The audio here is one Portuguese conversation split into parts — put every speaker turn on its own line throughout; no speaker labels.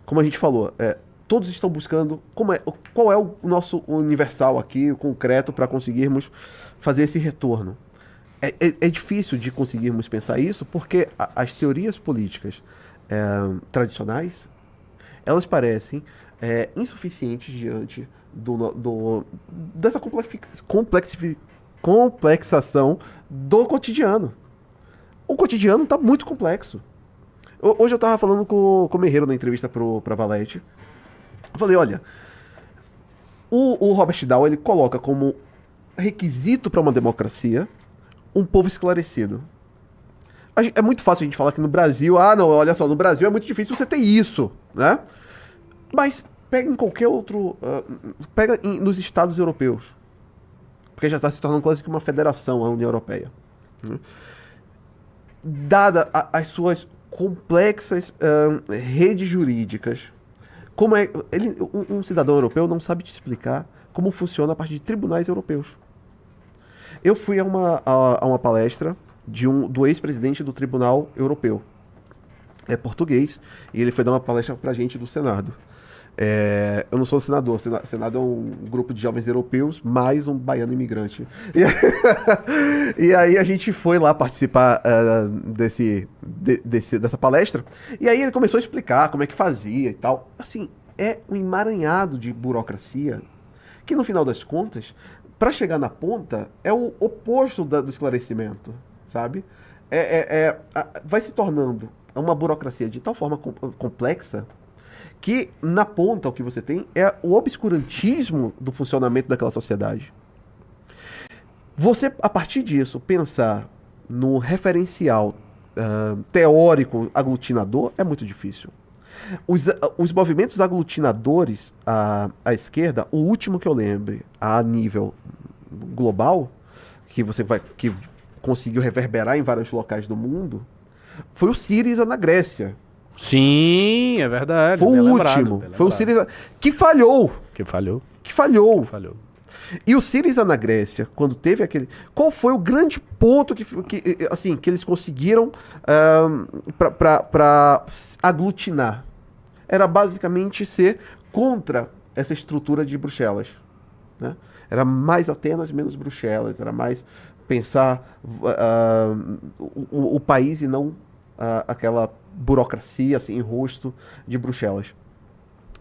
como a gente falou, todos estão buscando qual é o nosso universal aqui, o concreto, para conseguirmos fazer esse retorno. É difícil de conseguirmos pensar isso porque as teorias políticas tradicionais, elas parecem insuficientes diante dessa complexação do cotidiano. O cotidiano está muito complexo. Hoje eu estava falando com o Merreiro na entrevista para Valete. Eu falei, olha, o Robert Dow, ele coloca como requisito para uma democracia um povo esclarecido. É muito fácil a gente falar que no Brasil, não, olha só, no Brasil é muito difícil você ter isso, né? Mas pega em qualquer outro, nos Estados europeus, porque já está se tornando quase que uma federação a União Europeia. Dada as suas complexas redes jurídicas, um cidadão europeu não sabe te explicar como funciona a parte de tribunais europeus. Eu fui a uma palestra do ex-presidente do Tribunal Europeu. É português, e ele foi dar uma palestra pra gente do Senado. Eu não sou senador, Senado é um grupo de jovens europeus, mais um baiano imigrante. E aí a gente foi lá participar dessa palestra, e aí ele começou a explicar como é que fazia e tal. Assim, é um emaranhado de burocracia, que no final das contas, para chegar na ponta, é o oposto do esclarecimento, sabe? Vai se tornando uma burocracia de tal forma complexa que na ponta o que você tem é o obscurantismo do funcionamento daquela sociedade. Você, a partir disso, pensar no referencial teórico aglutinador é muito difícil. Os movimentos aglutinadores à esquerda, o último que eu lembre a nível global, que conseguiu reverberar em vários locais do mundo, foi o Síriza na Grécia.
Sim, é verdade.
Foi o último. Foi o Síriza que falhou. Que falhou. E o Síriza na Grécia, quando teve aquele... Qual foi o grande ponto que eles conseguiram para aglutinar? Era basicamente ser contra essa estrutura de Bruxelas, né? Era mais Atenas, menos Bruxelas. Era mais pensar o país e não aquela burocracia assim, em rosto de Bruxelas.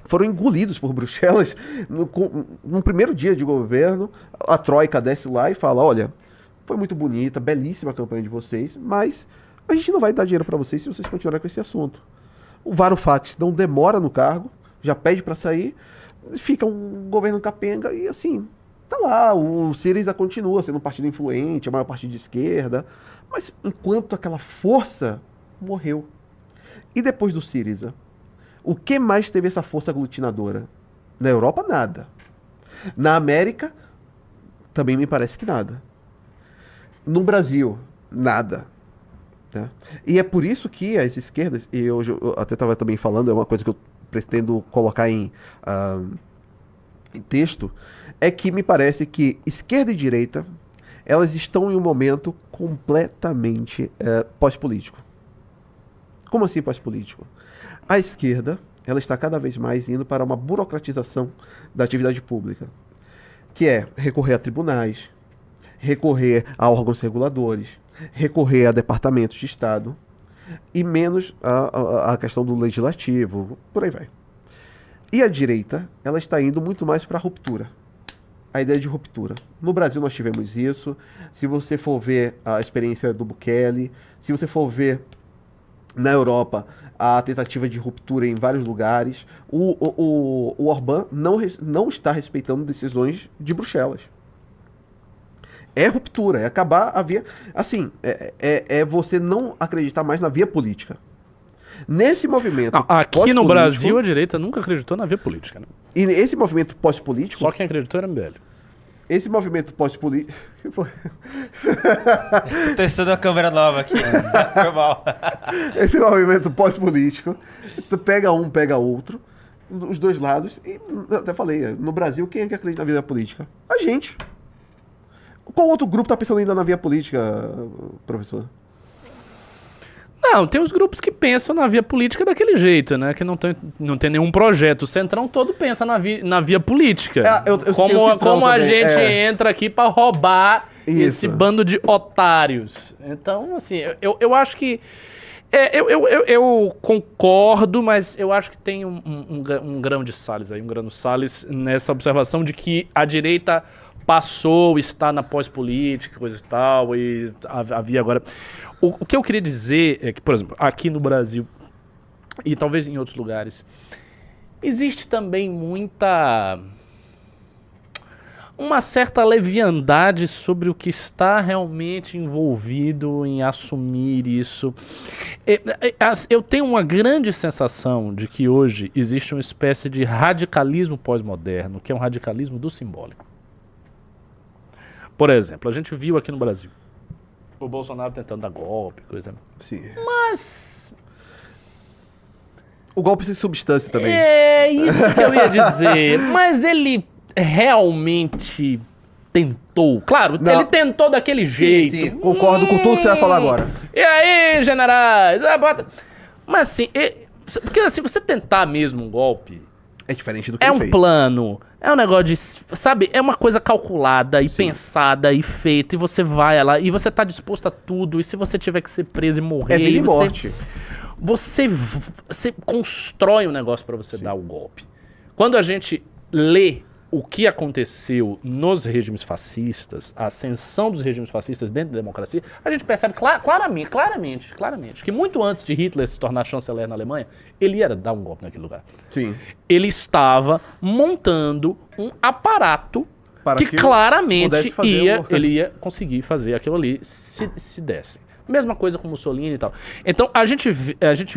Foram engolidos por Bruxelas no primeiro dia de governo. A Troika desce lá e fala, olha, foi muito bonita, belíssima a campanha de vocês, mas a gente não vai dar dinheiro para vocês se vocês continuarem com esse assunto. O Varoufakis não demora no cargo, já pede para sair, fica um governo capenga e assim, tá lá, o Syriza continua sendo um partido influente, a maior partido de esquerda, mas enquanto aquela força morreu. E depois do Syriza, o que mais teve essa força aglutinadora? Na Europa, nada. Na América, também me parece que nada. No Brasil, nada. Tá? E é por isso que as esquerdas, e eu até estava também falando, é uma coisa que eu pretendo colocar em texto, é que me parece que esquerda e direita, elas estão em um momento completamente pós-político. Como assim pós-político? A esquerda, ela está cada vez mais indo para uma burocratização da atividade pública, que é recorrer a tribunais, recorrer a órgãos reguladores, recorrer a departamentos de Estado, e menos a questão do legislativo, por aí vai. E a direita, ela está indo muito mais para a ruptura. A ideia de ruptura. No Brasil nós tivemos isso. Se você for ver a experiência do Bukele, se você for ver na Europa a tentativa de ruptura em vários lugares, o Orbán não está respeitando decisões de Bruxelas. É ruptura, é acabar a via... Assim, é você não acreditar mais na via política. Nesse movimento
aqui no Brasil, a direita nunca acreditou na via política. Né?
E esse movimento pós-político...
Só quem acreditou era MBL.
Esse movimento pós-político...
Tô testando a câmera nova aqui. Foi mal.
Esse movimento pós-político, tu pega um, pega outro, os dois lados, e eu até falei, no Brasil, quem é que acredita na vida política? A gente. Qual outro grupo tá pensando ainda na via política, professor?
Não, tem os grupos que pensam na via política daquele jeito, né? Que não tem nenhum projeto. O Centrão todo pensa na via política. Como a gente entra aqui pra roubar esse bando de otários. Então, assim, eu acho que... Eu concordo, mas eu acho que tem um grão de Salles aí, um grão de Salles nessa observação de que a direita passou, está na pós-política, coisa e tal, e havia agora... O que eu queria dizer é que, por exemplo, aqui no Brasil, e talvez em outros lugares, existe também uma certa leviandade sobre o que está realmente envolvido em assumir isso. Eu tenho uma grande sensação de que hoje existe uma espécie de radicalismo pós-moderno, que é um radicalismo do simbólico. Por exemplo, a gente viu aqui no Brasil o Bolsonaro tentando dar golpe, coisa.
Sim.
Mas...
o golpe sem substância também.
É isso que eu ia dizer. Mas ele realmente tentou. Claro,
Não.
ele tentou daquele jeito.
Sim, concordo com tudo que você vai falar agora.
E aí, generais? Mas assim, porque assim, você tentar mesmo um golpe...
é diferente do que
é
ele
um
fez.
plano, é um negócio de, sabe, é uma coisa calculada e pensada e feita, e você vai lá, e você tá disposto a tudo, e se você tiver que ser preso e morrer...
É vida e morte.
Você constrói um negócio pra você dar o golpe. Quando a gente lê o que aconteceu nos regimes fascistas, a ascensão dos regimes fascistas dentro da democracia, a gente percebe claramente, que muito antes de Hitler se tornar chanceler na Alemanha, ele ia dar um golpe naquele lugar.
Sim.
Ele estava montando um aparato
Para
que
que
claramente
pudesse fazer
ele ia conseguir fazer aquilo ali se desse. Mesma coisa com Mussolini e tal. Então, a gente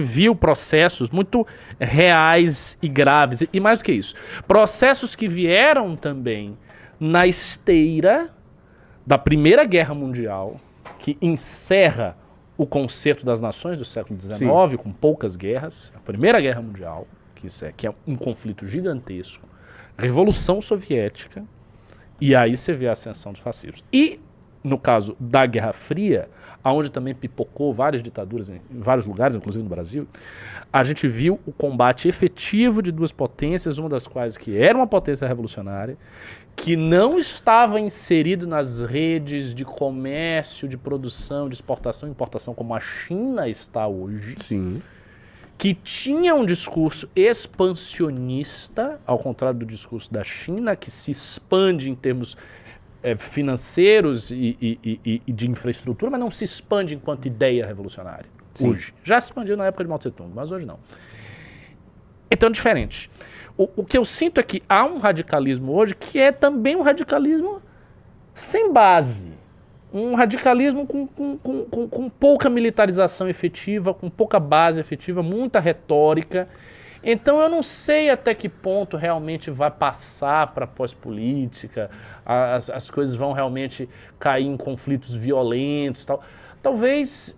viu processos muito reais e graves. E mais do que isso, processos que vieram também na esteira da Primeira Guerra Mundial, que encerra o concerto das nações do século XIX, com poucas guerras. A Primeira Guerra Mundial, que é um conflito gigantesco. Revolução Soviética. E aí você vê a ascensão dos fascistas. E, no caso da Guerra Fria, onde também pipocou várias ditaduras em vários lugares, inclusive no Brasil, a gente viu o combate efetivo de duas potências, uma das quais que era uma potência revolucionária, que não estava inserido nas redes de comércio, de produção, de exportação e importação como a China está hoje.
Sim.
Que tinha um discurso expansionista, ao contrário do discurso da China, que se expande em termos financeiros e de infraestrutura, mas não se expande enquanto ideia revolucionária.
Sim.
Hoje. Já se expandiu na época de Mao Tse-tung, mas hoje não. Então é diferente. O que eu sinto é que há um radicalismo hoje que é também um radicalismo sem base. Um radicalismo com pouca militarização efetiva, com pouca base efetiva, muita retórica. Então eu não sei até que ponto realmente vai passar para a pós-política, as coisas vão realmente cair em conflitos violentos e tal. Talvez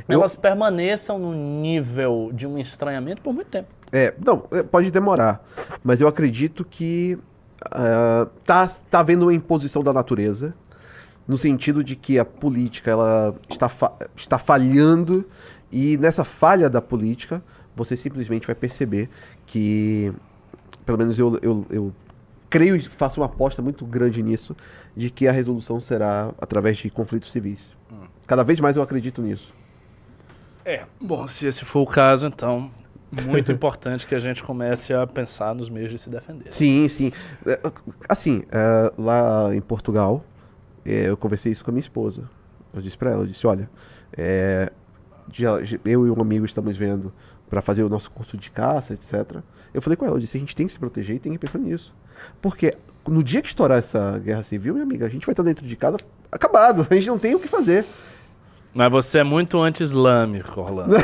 elas permaneçam no nível de um estranhamento por muito tempo.
Pode demorar, mas eu acredito que tá havendo uma imposição da natureza, no sentido de que a política ela está falhando, e nessa falha da política você simplesmente vai perceber que, pelo menos eu creio e faço uma aposta muito grande nisso, de que a resolução será através de conflitos civis. Cada vez mais eu acredito nisso.
Bom, se esse for o caso, então, muito importante que a gente comece a pensar nos meios de se defender.
Sim. Assim, lá em Portugal, eu conversei isso com a minha esposa. Eu disse pra ela, olha, eu e um amigo estamos vendo para fazer o nosso curso de caça, etc. Eu falei com ela, eu disse, a gente tem que se proteger e tem que pensar nisso. Porque no dia que estourar essa guerra civil, minha amiga, a gente vai estar dentro de casa acabado, a gente não tem o que fazer.
Mas você é muito anti-islâmico, Orlando.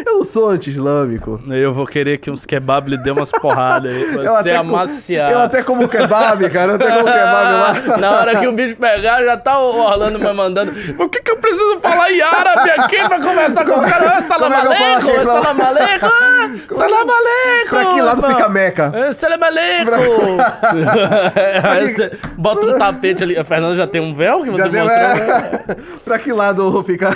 Eu não sou anti-islâmico.
Eu vou querer que uns kebab lhe dê umas porradas aí, pra você amaciar.
Eu até como kebab, cara, lá.
Na hora que o bicho pegar, já tá o Orlando me mandando. O que eu preciso falar em árabe aqui pra conversar com os caras? Salam aleikum, salam aleikum, salam aleikum.
Pra que lado fica a Meca?
Salam aleikum. Bota um tapete ali. A Fernanda já tem um véu que você mostrou?
Pra que lado fica